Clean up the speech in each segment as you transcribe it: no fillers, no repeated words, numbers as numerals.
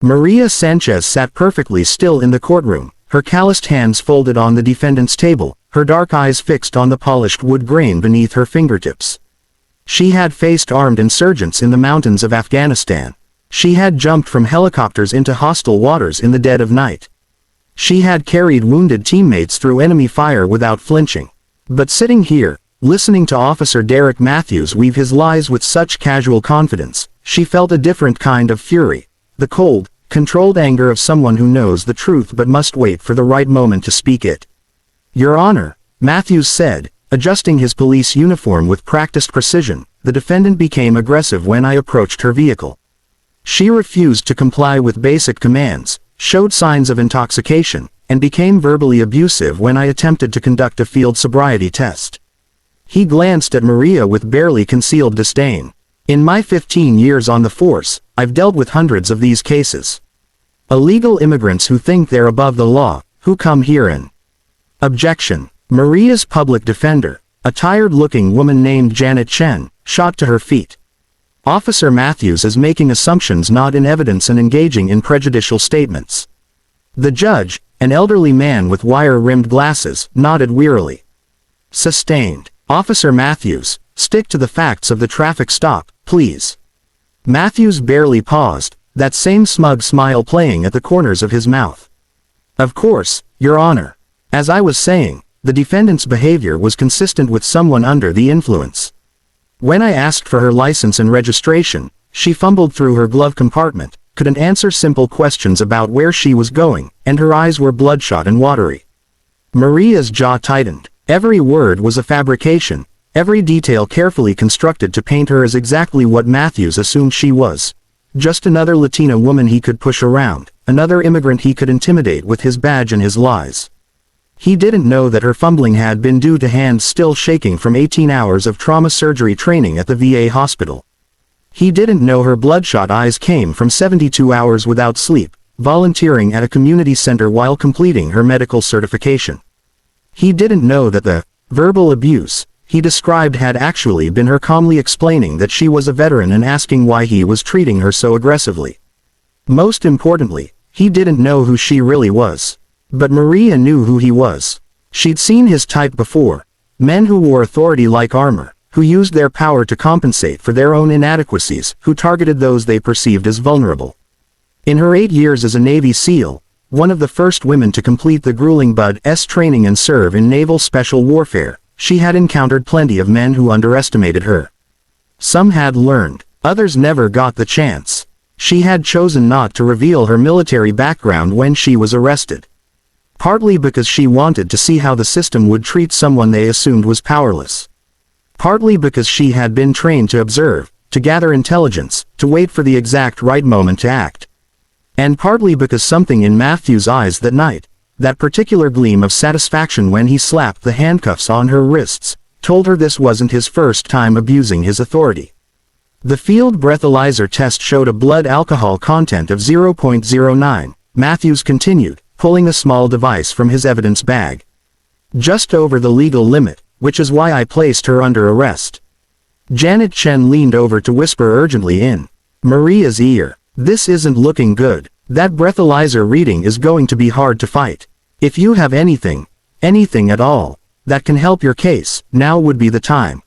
Maria Sanchez sat perfectly still in the courtroom, her calloused hands folded on the defendant's table, her dark eyes fixed on the polished wood grain beneath her fingertips. She had faced armed insurgents in the mountains of Afghanistan. She had jumped from helicopters into hostile waters in the dead of night. She had carried wounded teammates through enemy fire without flinching. But sitting here, listening to Officer Derek Matthews weave his lies with such casual confidence, she felt a different kind of fury. The cold, controlled anger of someone who knows the truth but must wait for the right moment to speak it. "Your Honor," Matthews said, adjusting his police uniform with practiced precision, "the defendant became aggressive when I approached her vehicle. She refused to comply with basic commands, showed signs of intoxication, and became verbally abusive when I attempted to conduct a field sobriety test." He glanced at Maria with barely concealed disdain. "In my 15 years on the force, I've dealt with hundreds of these cases. Illegal immigrants who think they're above the law, who come here and—" Objection. Maria's public defender, a tired-looking woman named Janet Chen, shot to her feet. Officer Matthews is making assumptions not in evidence and engaging in prejudicial statements. The judge, an elderly man with wire-rimmed glasses, nodded wearily. Sustained. Officer Matthews, stick to the facts of the traffic stop, please. Matthews barely paused, that same smug smile playing at the corners of his mouth. "Of course, Your Honor. As I was saying, the defendant's behavior was consistent with someone under the influence. When I asked for her license and registration, she fumbled through her glove compartment, couldn't answer simple questions about where she was going, and her eyes were bloodshot and watery." Maria's jaw tightened. Every word was a fabrication, every detail carefully constructed to paint her as exactly what Matthews assumed she was. Just another Latina woman he could push around, another immigrant he could intimidate with his badge and his lies. He didn't know that her fumbling had been due to hands still shaking from 18 hours of trauma surgery training at the VA hospital. He didn't know her bloodshot eyes came from 72 hours without sleep, volunteering at a community center while completing her medical certification. He didn't know that the verbal abuse he described had actually been her calmly explaining that she was a veteran and asking why he was treating her so aggressively. Most importantly, he didn't know who she really was. But Maria knew who he was. She'd seen his type before. Men who wore authority like armor, who used their power to compensate for their own inadequacies, who targeted those they perceived as vulnerable. In her 8 years as a Navy SEAL, one of the first women to complete the grueling BUD/S training and serve in naval special warfare, she had encountered plenty of men who underestimated her. Some had learned, others never got the chance. She had chosen not to reveal her military background when she was arrested. Partly because she wanted to see how the system would treat someone they assumed was powerless. Partly because she had been trained to observe, to gather intelligence, to wait for the exact right moment to act. And partly because something in Matthew's eyes that night, that particular gleam of satisfaction when he slapped the handcuffs on her wrists, told her this wasn't his first time abusing his authority. The field breathalyzer test showed a blood alcohol content of 0.09, Matthews continued, pulling a small device from his evidence bag. "Just over the legal limit, which is why I placed her under arrest." Janet Chen leaned over to whisper urgently in Maria's ear. "This isn't looking good. That breathalyzer reading is going to be hard to fight. If you have anything at all, that can help your case, now would be the time."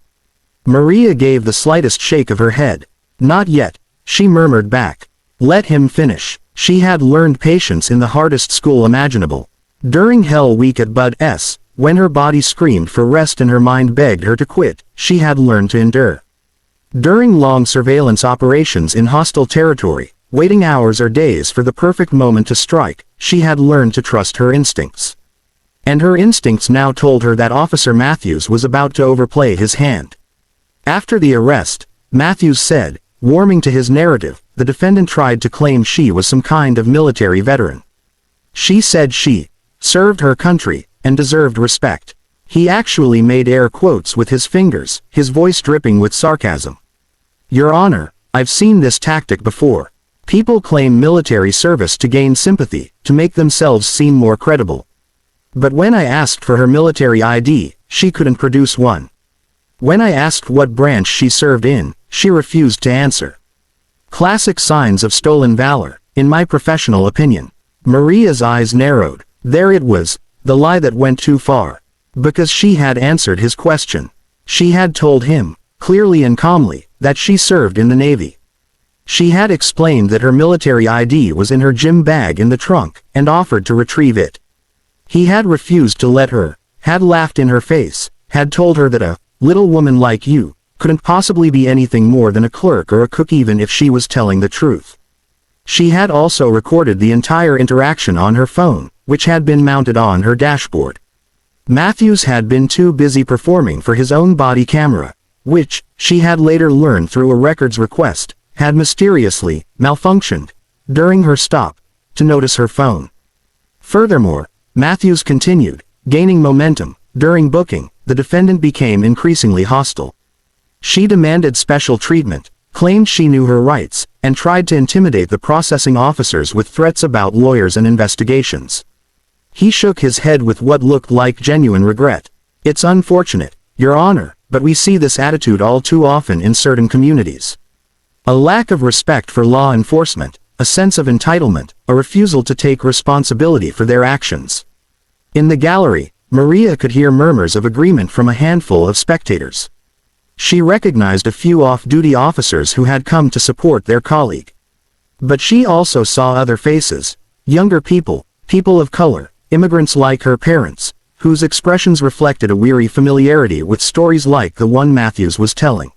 Maria gave the slightest shake of her head. "Not yet," she murmured back. Let him finish. She had learned patience in the hardest school imaginable. During Hell Week at BUD/S, when her body screamed for rest and her mind begged her to quit, she had learned to endure. During long surveillance operations in hostile territory, waiting hours or days for the perfect moment to strike, she had learned to trust her instincts. And her instincts now told her that Officer Matthews was about to overplay his hand. After the arrest, Matthews said, warming to his narrative, the defendant tried to claim she was some kind of military veteran. She said she served her country and deserved respect. He actually made air quotes with his fingers, his voice dripping with sarcasm. "Your Honor, I've seen this tactic before. People claim military service to gain sympathy, to make themselves seem more credible. But when I asked for her military ID, she couldn't produce one. When I asked what branch she served in, she refused to answer. Classic signs of stolen valor, in my professional opinion. Maria's eyes narrowed. There it was, the lie that went too far. Because she had answered his question. She had told him, clearly and calmly, that she served in the Navy. She had explained that her military ID was in her gym bag in the trunk, and offered to retrieve it. He had refused to let her, had laughed in her face, had told her that a little woman like you couldn't possibly be anything more than a clerk or a cook even if she was telling the truth. She had also recorded the entire interaction on her phone, which had been mounted on her dashboard. Matthews had been too busy performing for his own body camera, which, she had later learned through a records request, had mysteriously malfunctioned during her stop, to notice her phone. Furthermore, Matthews continued, gaining momentum. During booking, the defendant became increasingly hostile. She demanded special treatment, claimed she knew her rights, and tried to intimidate the processing officers with threats about lawyers and investigations. He shook his head with what looked like genuine regret. It's unfortunate, Your Honor, but we see this attitude all too often in certain communities. A lack of respect for law enforcement, a sense of entitlement, a refusal to take responsibility for their actions. In the gallery, Maria could hear murmurs of agreement from a handful of spectators. She recognized a few off-duty officers who had come to support their colleague. But she also saw other faces, younger people, people of color, immigrants like her parents, whose expressions reflected a weary familiarity with stories like the one Matthews was telling.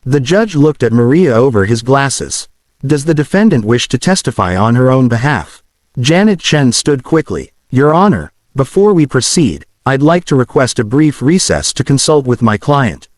The judge looked at Maria over his glasses. Does the defendant wish to testify on her own behalf? Janet Chen stood quickly. Your Honor, before we proceed, I'd like to request a brief recess to consult with my client.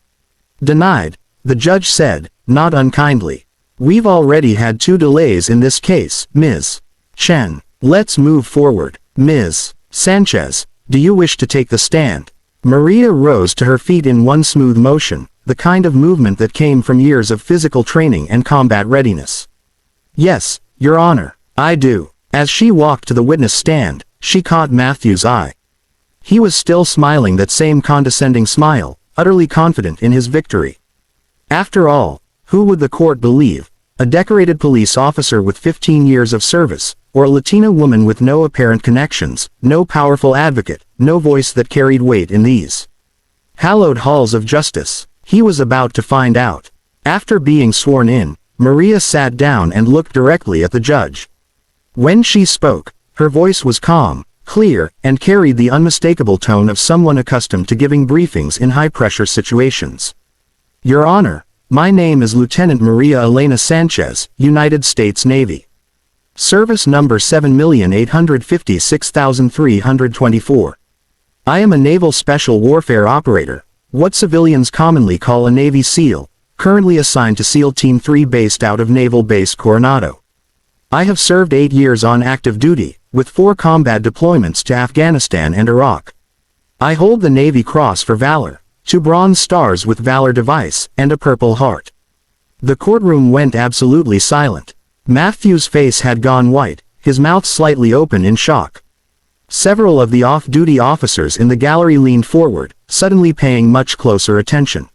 Denied, the judge said, not unkindly. We've already had 2 delays in this case, Ms. Chen. Let's move forward. Ms. Sanchez, do you wish to take the stand? Maria rose to her feet in one smooth motion, the kind of movement that came from years of physical training and combat readiness. Yes, Your Honor, I do. As she walked to the witness stand, she caught Matthew's eye. He was still smiling that same condescending smile, utterly confident in his victory. After all, who would the court believe? A decorated police officer with 15 years of service, or a Latina woman with no apparent connections, no powerful advocate, no voice that carried weight in these hallowed halls of justice? He was about to find out. After being sworn in, Maria sat down and looked directly at the judge. When she spoke, her voice was calm, clear, and carried the unmistakable tone of someone accustomed to giving briefings in high-pressure situations. Your Honor, my name is Lieutenant Maria Elena Sanchez, United States Navy. Service number 7856324. I am a Naval Special Warfare Operator, what civilians commonly call a Navy SEAL, currently assigned to SEAL Team 3 based out of Naval Base Coronado. I have served 8 years on active duty, with 4 combat deployments to Afghanistan and Iraq. I hold the Navy Cross for Valor, 2 bronze stars with Valor device, and a Purple Heart. The courtroom went absolutely silent. Matthew's face had gone white, his mouth slightly open in shock. Several of the off-duty officers in the gallery leaned forward, suddenly paying much closer attention.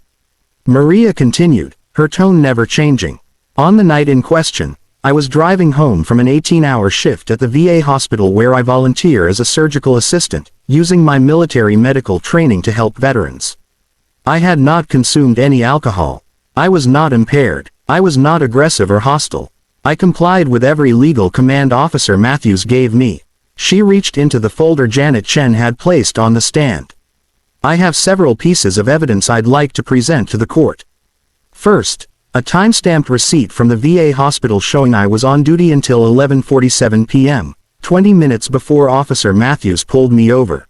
Maria continued, her tone never changing. On the night in question, I was driving home from an 18-hour shift at the VA hospital where I volunteer as a surgical assistant, using my military medical training to help veterans. I had not consumed any alcohol. I was not impaired. I was not aggressive or hostile. I complied with every legal command Officer Matthews gave me. She reached into the folder Janet Chen had placed on the stand. I have several pieces of evidence I'd like to present to the court. First, a time-stamped receipt from the VA hospital showing I was on duty until 11:47 p.m., 20 minutes before Officer Matthews pulled me over.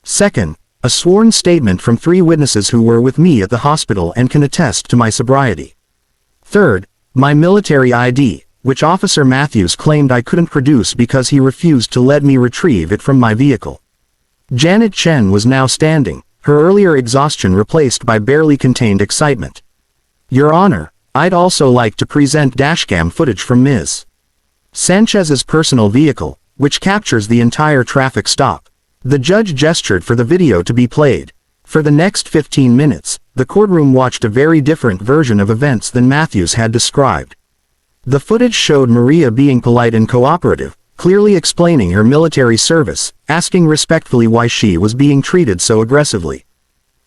Second, a sworn statement from 3 witnesses who were with me at the hospital and can attest to my sobriety. Third, my military ID, which Officer Matthews claimed I couldn't produce because he refused to let me retrieve it from my vehicle. Janet Chen was now standing, her earlier exhaustion replaced by barely contained excitement. Your Honor, I'd also like to present dashcam footage from Ms. Sanchez's personal vehicle, which captures the entire traffic stop. The judge gestured for the video to be played. For the next 15 minutes, the courtroom watched a very different version of events than Matthews had described. The footage showed Maria being polite and cooperative, clearly explaining her military service, asking respectfully why she was being treated so aggressively.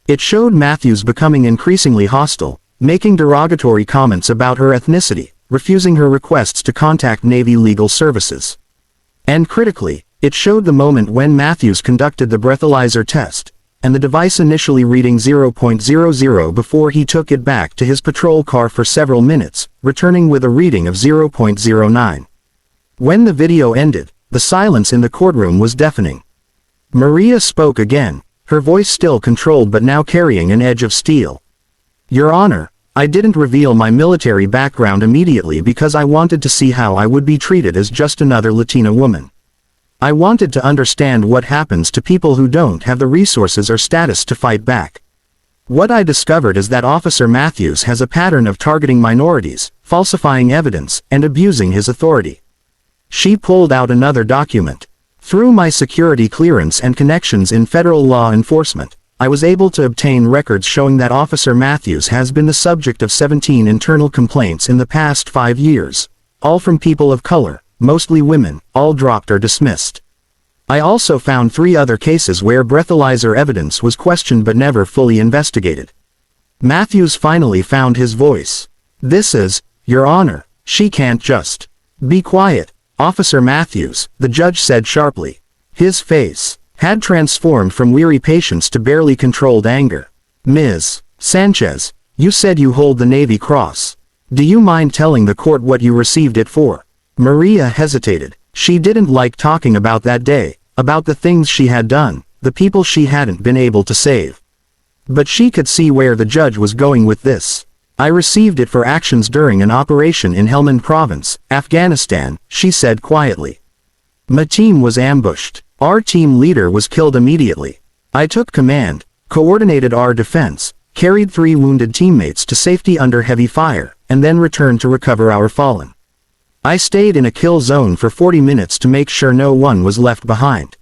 It showed Matthews becoming increasingly hostile, making derogatory comments about her ethnicity, refusing her requests to contact Navy legal services. And critically, it showed the moment when Matthews conducted the breathalyzer test, and the device initially reading 0.00 before he took it back to his patrol car for several minutes, returning with a reading of 0.09. When the video ended, the silence in the courtroom was deafening. Maria spoke again, her voice still controlled but now carrying an edge of steel. "Your Honor, I didn't reveal my military background immediately because I wanted to see how I would be treated as just another Latina woman. I wanted to understand what happens to people who don't have the resources or status to fight back. What I discovered is that Officer Matthews has a pattern of targeting minorities, falsifying evidence, and abusing his authority." She pulled out another document. "Through my security clearance and connections in federal law enforcement, I was able to obtain records showing that Officer Matthews has been the subject of 17 internal complaints in the past 5 years, all from people of color, mostly women, all dropped or dismissed. I also found 3 other cases where breathalyzer evidence was questioned but never fully investigated." Matthews finally found his voice. "This is, Your Honor, she can't just be quiet, Officer Matthews," the judge said sharply. His face had transformed from weary patience to barely controlled anger. "Ms. Sanchez, you said you hold the Navy Cross. Do you mind telling the court what you received it for?" Maria hesitated. She didn't like talking about that day, about the things she had done, the people she hadn't been able to save. But she could see where the judge was going with this. "I received it for actions during an operation in Helmand Province, Afghanistan," she said quietly. "My team was ambushed. Our team leader was killed immediately. I took command, coordinated our defense, carried 3 wounded teammates to safety under heavy fire, and then returned to recover our fallen. I stayed in a kill zone for 40 minutes to make sure no one was left behind."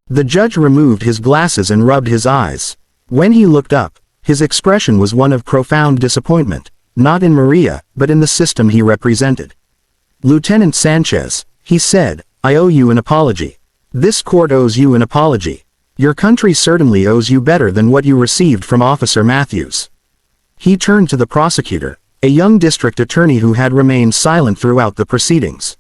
The judge removed his glasses and rubbed his eyes. When he looked up, his expression was one of profound disappointment, not in Maria, but in the system he represented. "Lieutenant Sanchez," he said, "I owe you an apology. This court owes you an apology. Your country certainly owes you better than what you received from Officer Matthews." He turned to the prosecutor, a young district attorney who had remained silent throughout the proceedings.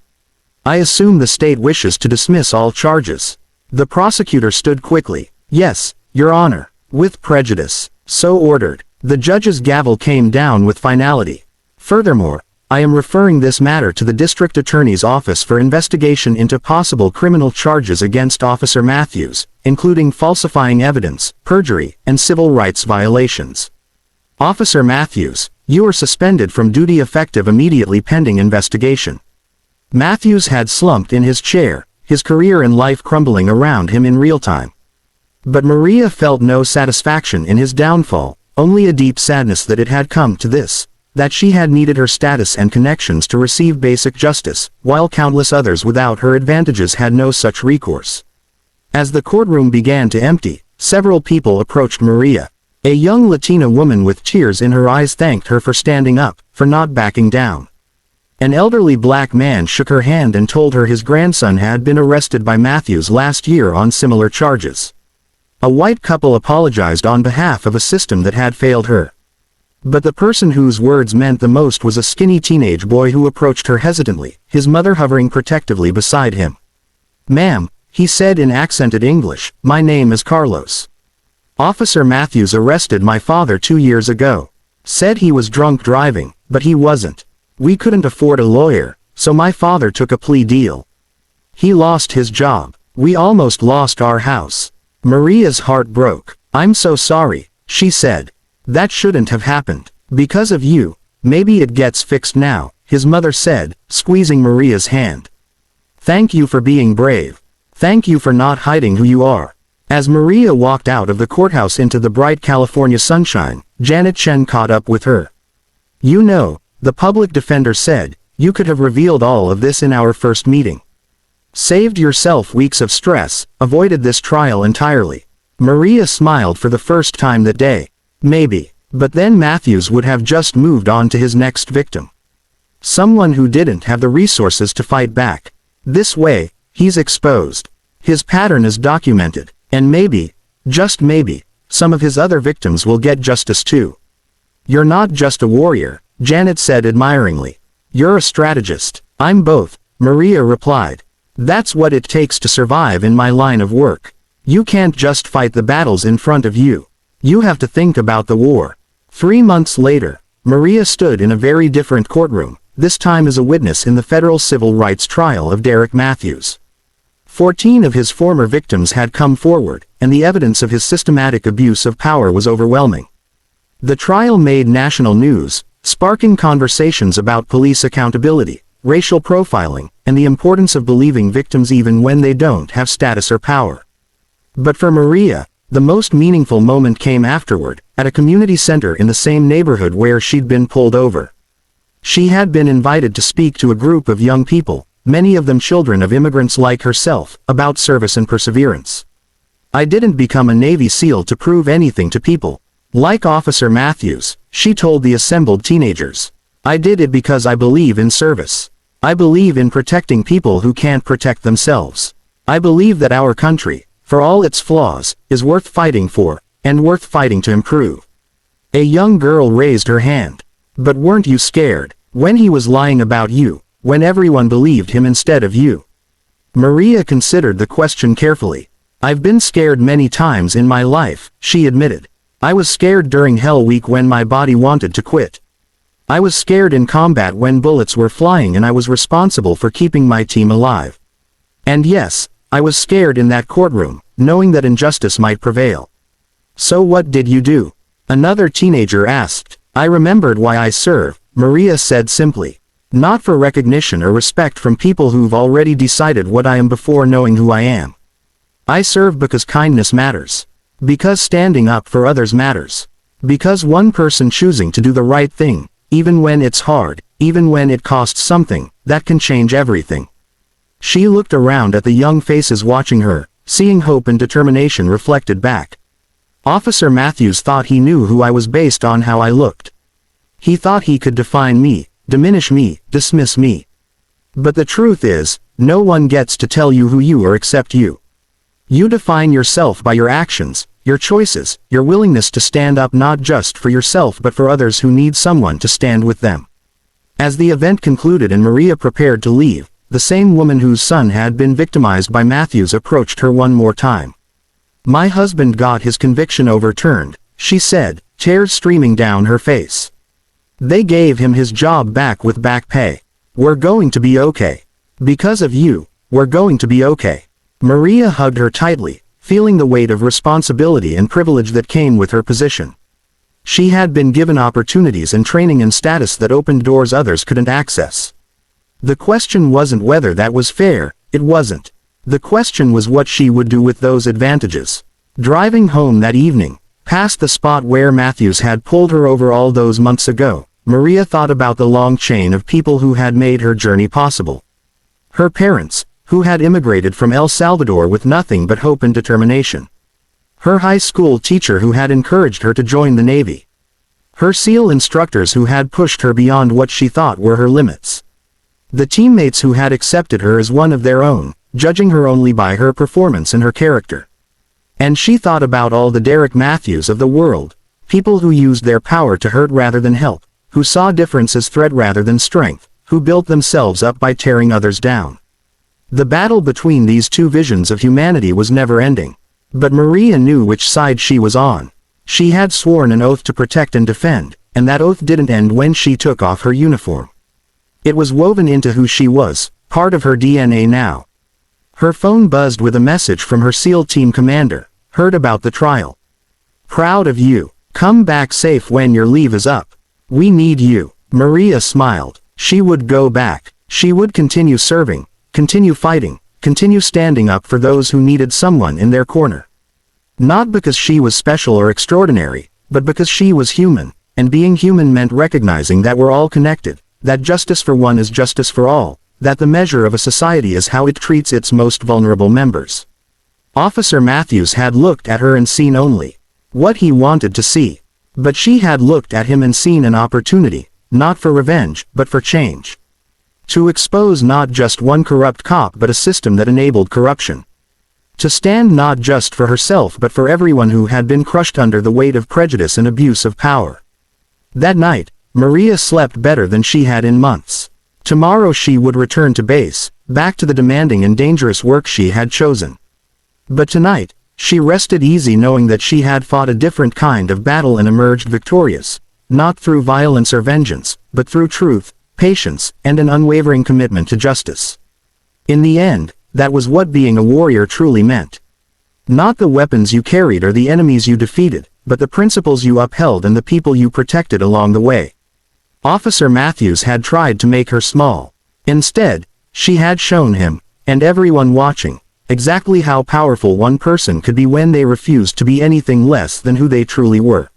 "I assume the state wishes to dismiss all charges." The prosecutor stood quickly. "Yes, Your Honor, with prejudice. So ordered." The judge's gavel came down with finality. "Furthermore, I am referring this matter to the district attorney's office for investigation into possible criminal charges against Officer Matthews, including falsifying evidence, perjury, and civil rights violations. Officer Matthews, you are suspended from duty effective immediately pending investigation." Matthews had slumped in his chair, his career and life crumbling around him in real time. But Maria felt no satisfaction in his downfall, only a deep sadness that it had come to this, that she had needed her status and connections to receive basic justice, while countless others without her advantages had no such recourse. As the courtroom began to empty, several people approached Maria. A young Latina woman with tears in her eyes thanked her for standing up, for not backing down. An elderly black man shook her hand and told her his grandson had been arrested by Matthews last year on similar charges. A white couple apologized on behalf of a system that had failed her. But the person whose words meant the most was a skinny teenage boy who approached her hesitantly, his mother hovering protectively beside him. "Ma'am," he said in accented English, "my name is Carlos. Officer Matthews arrested my father 2 years ago. Said he was drunk driving, but he wasn't. We couldn't afford a lawyer, so my father took a plea deal. He lost his job. We almost lost our house." Maria's heart broke. "I'm so sorry," she said. "That shouldn't have happened. Because of you. Maybe it gets fixed now," his mother said, squeezing Maria's hand. "Thank you for being brave. Thank you for not hiding who you are." As Maria walked out of the courthouse into the bright California sunshine, Janet Chen caught up with her. "You know," the public defender said, "you could have revealed all of this in our first meeting. Saved yourself weeks of stress, avoided this trial entirely." Maria smiled for the first time that day. Maybe. But then Matthews would have just moved on to his next victim. Someone who didn't have the resources to fight back. This way, he's exposed. His pattern is documented, and maybe, just maybe, some of his other victims will get justice too. You're not just a warrior, Janet said admiringly. You're a strategist. I'm both, Maria replied. That's what it takes to survive in my line of work. You can't just fight the battles in front of you. You have to think about the war. 3 months later, Maria stood in a very different courtroom, this time as a witness in the federal civil rights trial of Derek Matthews. 14 of his former victims had come forward, and the evidence of his systematic abuse of power was overwhelming. The trial made national news, sparking conversations about police accountability, racial profiling, and the importance of believing victims even when they don't have status or power. But for Maria, the most meaningful moment came afterward, at a community center in the same neighborhood where she'd been pulled over. She had been invited to speak to a group of young people, many of them children of immigrants like herself, about service and perseverance. I didn't become a Navy SEAL to prove anything to people. Like Officer Matthews, she told the assembled teenagers. I did it because I believe in service. I believe in protecting people who can't protect themselves. I believe that our country, for all its flaws, is worth fighting for, and worth fighting to improve. A young girl raised her hand. But weren't you scared, when he was lying about you, when everyone believed him instead of you? Maria considered the question carefully. I've been scared many times in my life, she admitted. I was scared during Hell Week when my body wanted to quit. I was scared in combat when bullets were flying and I was responsible for keeping my team alive. And yes, I was scared in that courtroom, knowing that injustice might prevail. So what did you do? Another teenager asked. I remembered why I serve, Maria said simply. Not for recognition or respect from people who've already decided what I am before knowing who I am. I serve because kindness matters. Because standing up for others matters. Because one person choosing to do the right thing, even when it's hard, even when it costs something, that can change everything. She looked around at the young faces watching her, seeing hope and determination reflected back. Officer Matthews thought he knew who I was based on how I looked. He thought he could define me, diminish me, dismiss me. But the truth is, no one gets to tell you who you are except you. You define yourself by your actions, your choices, your willingness to stand up not just for yourself but for others who need someone to stand with them. As the event concluded and Maria prepared to leave, the same woman whose son had been victimized by Matthews approached her one more time. My husband got his conviction overturned, she said, tears streaming down her face. They gave him his job back with back pay. We're going to be okay. Because of you, we're going to be okay. Maria hugged her tightly, feeling the weight of responsibility and privilege that came with her position. She had been given opportunities and training and status that opened doors others couldn't access. The question wasn't whether that was fair, it wasn't. The question was what she would do with those advantages. Driving home that evening, past the spot where Matthews had pulled her over all those months ago, Maria thought about the long chain of people who had made her journey possible. Her parents, who had immigrated from El Salvador with nothing but hope and determination. Her high school teacher who had encouraged her to join the Navy. Her SEAL instructors who had pushed her beyond what she thought were her limits. The teammates who had accepted her as one of their own, judging her only by her performance and her character. And she thought about all the Derek Matthews of the world, people who used their power to hurt rather than help, who saw difference as threat rather than strength, who built themselves up by tearing others down. The battle between these two visions of humanity was never ending. But Maria knew which side she was on. She had sworn an oath to protect and defend, and that oath didn't end when she took off her uniform. It was woven into who she was, part of her DNA now. Her phone buzzed with a message from her SEAL team commander, heard about the trial. Proud of you. Come back safe when your leave is up. We need you. Maria smiled. She would go back. She would continue serving, continue fighting, continue standing up for those who needed someone in their corner. Not because she was special or extraordinary, but because she was human, and being human meant recognizing that we're all connected, that justice for one is justice for all, that the measure of a society is how it treats its most vulnerable members. Officer Matthews had looked at her and seen only what he wanted to see. But she had looked at him and seen an opportunity, not for revenge, but for change. To expose not just one corrupt cop but a system that enabled corruption. To stand not just for herself but for everyone who had been crushed under the weight of prejudice and abuse of power. That night, Maria slept better than she had in months. Tomorrow she would return to base, back to the demanding and dangerous work she had chosen. But tonight, she rested easy knowing that she had fought a different kind of battle and emerged victorious, not through violence or vengeance, but through truth, patience, and an unwavering commitment to justice. In the end, that was what being a warrior truly meant. Not the weapons you carried or the enemies you defeated, but the principles you upheld and the people you protected along the way. Officer Matthews had tried to make her small. Instead, she had shown him, and everyone watching, exactly how powerful one person could be when they refused to be anything less than who they truly were.